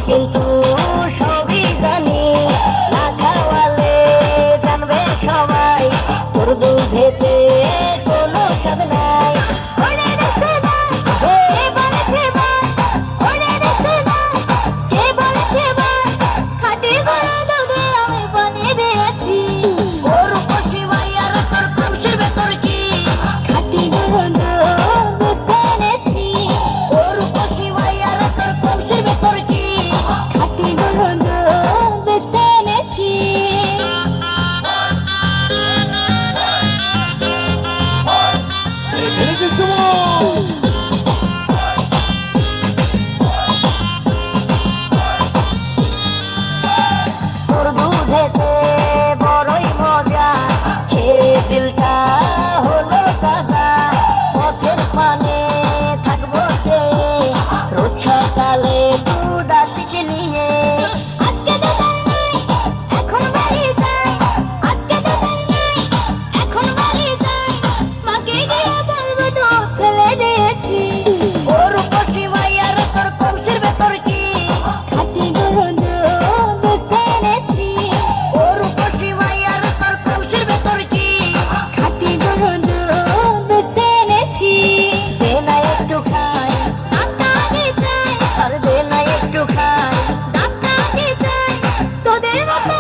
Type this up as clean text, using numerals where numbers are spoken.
কিন্তু সবই জানি, না খাওয়ালে জানবে সবাই তোর দুধেতে কোনো স্বাদ নাই। ওরে দেশে না, কে বলেছে বা? ওরে দেশে না, কে বলেছে বা? খাঁটি গরুর দুধে আমি বানিয়ে দিয়েছি। গরু কষি ভাইয়ার তোর কলসির ভেতর কি? খাঁটি গরুর দুধ বেচতে এনেছি। গরু কষি ভাইয়ার তোর কলসির ভেতর কি? খাঁটি গরুর দুধ বেচতে এনেছি। তোর দুধেতে বড়ই মজা, খেয়ে দিলটা হলো তাজা। পথের পানে থাকবো চেয়ে, রোজ সকালে দুধ আসিস নিয়ে। আজকে দুধের নাই, এখন বাড়ি যাই। আজকে দুধের নাই, এখন বাড়ি যাই। মাকে গিয়ে বলবো দুধ ফেলে দিয়েছি। গরু কষি ভাইয়ার তোর কলসির ভেতর কি? খাঁটি গরুর দুধ বেচতে এনেছি। গরু কষি ভাইয়ার তোর কলসির ভেতর কি? খাঁটি গরুর দুধ বেচতে এনেছি। দে না একটু খাই, দাঁতটা আগে চাই। আর দে না একটু খাই, দাঁতটা আগে চাই। তোদের মতো